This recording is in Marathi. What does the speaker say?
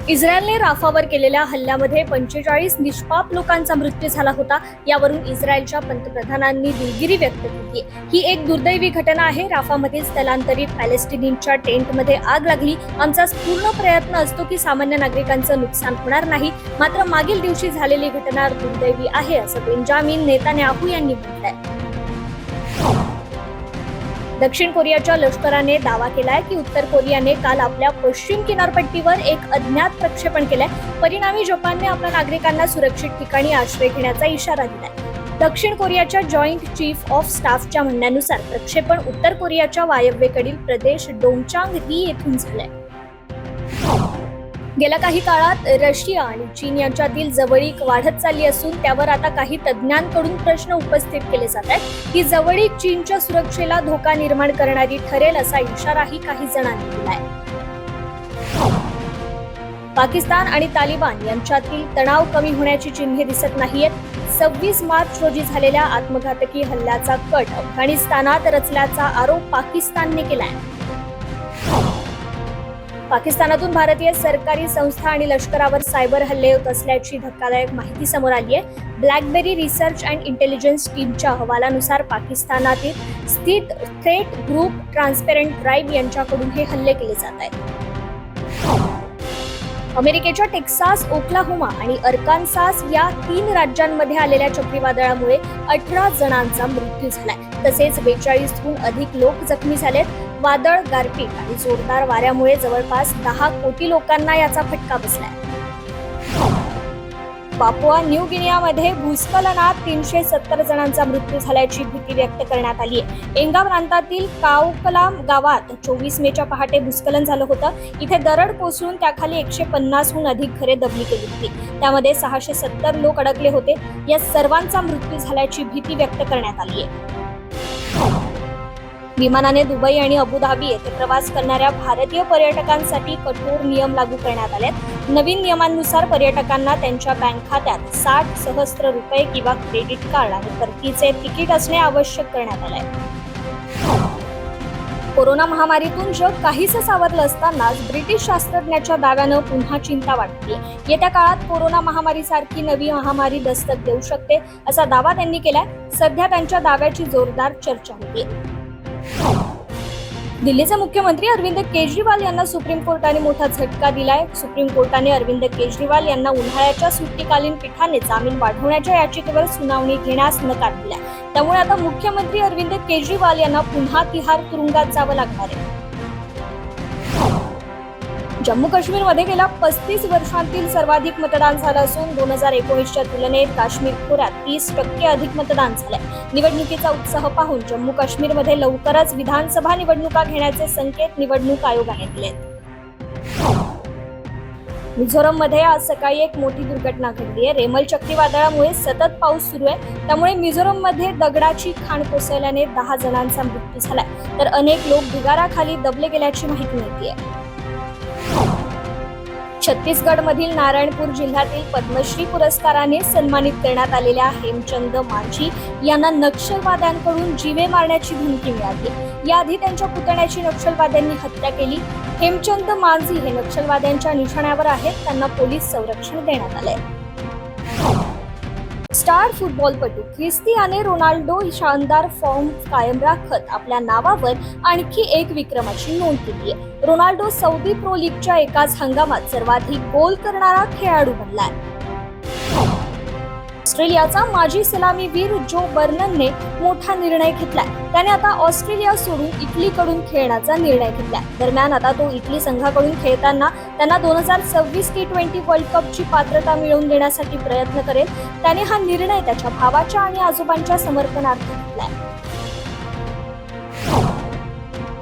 इस्रायलने राफावर केलेल्या हल्ल्यामध्ये 45 निष्पाप लोकांचा मृत्यू झाला होता। यावरून इस्रायलच्या पंतप्रधानांनी दिलगिरी व्यक्त केली। ही एक दुर्दैवी घटना आहे। राफामधील स्थलांतरित पॅलेस्टिनींच्या टेंटमध्ये आग लागली। आमचा पूर्ण प्रयत्न असतो की सामान्य नागरिकांचं नुकसान होणार नाही, मात्र मागील दिवशी झालेली घटना दुर्दैवी आहे, असं बेंजामिन नेतान्याहू यांनी म्हटलंय। दक्षिण कोरियाच्या लष्कराने दावा केलाय की उत्तर कोरियाने काल आपल्या पश्चिम किनारपट्टीवर एक अज्ञात प्रक्षेपण केलंय। परिणामी जपानने आपल्या नागरिकांना सुरक्षित ठिकाणी आश्रय घेण्याचा इशारा दिलाय। दक्षिण कोरियाच्या जॉईंट चीफ ऑफ स्टाफच्या म्हणण्यानुसार प्रक्षेपण उत्तर कोरियाच्या वायव्येकडील प्रदेश डोंगचांग री येथून झालंय। गेल्या काही काळात रशिया आणि चीन यांच्यातील जवळीक वाढत चालली असून त्यावर आता काही तज्ज्ञांकडून प्रश्न उपस्थित केले जात आहेत। ही जवळीक चीनच्या सुरक्षेला धोका निर्माण करणारी ठरेल, असा इशाराही काही जणांनी दिलाय। पाकिस्तान आणि तालिबान यांच्यातील तणाव कमी होण्याची चिन्हे दिसत नाहीयेत। 26 मार्च रोजी झालेल्या आत्मघातकी हल्ल्याचा कट अफगाणिस्तानात रचल्याचा आरोप पाकिस्तानने केलाय। पाकिस्तानातून भारतीय सरकारी संस्था आणि लष्करावर सायबर हल्ले होत असल्याची धक्कादायक माहिती समोर आली आहे। ब्लॅकबेरी रिसर्च अँड इंटेलिजन्स टीमच्या अहवालानुसार पाकिस्तानातील स्थित थ्रेट ग्रुप ट्रान्सपेरंट ट्राइब यांच्याकडून हे हल्ले केले जात आहेत। अमेरिकेच्या टेक्सास, ओक्लाहोमा आणि अर्कान्सास या 3 राज्यांमध्ये आलेल्या चक्रीवादळामुळे 18 जणांचा मृत्यू झालाय, तसेच 42हून अधिक लोक जखमी झालेत। वादळ, गारपीट आणि जोरदार वाऱ्यामुळे जवळपास 10 कोटी लोकांना याचा फटका बसलाय। पापुआ न्यू गिनियामध्ये भूस्खलनात 370 जणांचा मृत्यू झाल्याची भीती व्यक्त करण्यात आली आहे। एंगा प्रांतातील काओकलाम गावात 24 मेच्या पहाटे भूस्खलन झालं होतं। इथे दरड कोसळून त्याखाली 150हून अधिक घरे दबली गेली होती। त्यामध्ये 670 लोक अडकले होते। या सर्वांचा मृत्यू झाल्याची भीती व्यक्त करण्यात आली आहे। विमानाने दुबई आणि अबुधाबी येथे प्रवास करणाऱ्या भारतीय पर्यटकांसाठी कठोर नियम लागू करण्यात आलेत। नवीन नियमांनुसार पर्यटकांना त्यांच्या बँक खात्यात 60 सहस्त्र रुपये किंवा क्रेडिट कार्ड आणि परतीचे तिकीट असणे आवश्यक करण्यात आले आहे। कोरोना महामारीतून जग काहीसं सावरलं असतानाच ब्रिटिश शास्त्रज्ञाच्या दाव्यानं पुन्हा चिंता वाढली। येत्या काळात कोरोना महामारीसारखी नवी महामारी दस्तक देऊ शकते, असा दावा त्यांनी केलाय। सध्या त्यांच्या दाव्याची जोरदार चर्चा होते। दिल्लीचे मुख्यमंत्री अरविंद केजरीवाल यांना सुप्रीम कोर्टाने मोठा झटका दिलाय। सुप्रीम कोर्टाने अरविंद केजरीवाल यांना उन्हाळ्याच्या सुट्टीकालीन पीठाने जामीन वाढवण्याच्या याचिकेवर सुनावणी घेण्यास नकार दिलाय। त्यामुळे आता मुख्यमंत्री अरविंद केजरीवाल यांना पुन्हा तिहार तुरुंगात जावं लागणार आहे। जम्मू काश्मीरमध्ये गेल्या 35 वर्षांतील सर्वाधिक मतदान झालं असून 2019च्या तुलनेत काश्मीर खोऱ्यात 30% अधिक मतदान झालंय। निवडणुकीचा उत्साह पाहून जम्मू काश्मीरमध्ये लवकरच विधानसभा निवडणुका घेण्याचे संकेत निवडणूक आयोगाने दिलेत। मिझोरममध्ये आज सकाळी एक मोठी दुर्घटना घडली आहे। रेमल चक्रीवादळामुळे सतत पाऊस सुरू आहे। त्यामुळे मिझोरममध्ये दगडाची खाण कोसळल्याने 10 जणांचा मृत्यू झालाय, तर अनेक लोक ढिगाराखाली दबले गेल्याची माहिती मिळतेय। छत्तीसगडमधील नारायणपूर जिल्ह्यातील पद्मश्री पुरस्काराने सन्मानित करण्यात आलेल्या हेमचंद मांझी यांना नक्षलवाद्यांकडून जीवे मारण्याची धमकी मिळाली। याआधी त्यांच्या पुतण्याची नक्षलवाद्यांनी हत्या केली। हेमचंद मांझी हे नक्षलवाद्यांच्या निशाण्यावर आहेत। त्यांना पोलीस संरक्षण देण्यात आले। स्टार फुटबॉलपटू क्रिस्टियानो रोनाल्डो शानदार फॉर्म कायम राखत आपल्या नावावर आणखी एक विक्रमाची नोंद केली आहे। रोनाल्डो सौदी प्रो लीगच्या एकाच हंगामात सर्वाधिक गोल करणारा खेळाडू बनलाय। ऑस्ट्रेलियाचा माजी सलामीवीर जो बर्ननने मोठा निर्णय घेतलाय। त्याने आता ऑस्ट्रेलिया सोडून इटलीकडून खेळण्याचा निर्णय घेतलाय। दरम्यान आता तो इटली संघाकडून खेळताना त्यांना 2026 T20 वर्ल्ड कपची पात्रता मिळवून देण्यासाठी प्रयत्न करेल। त्याने हा निर्णय त्याच्या भावाच्या आणि आजोबांच्या समर्थनार्थ घेतलाय।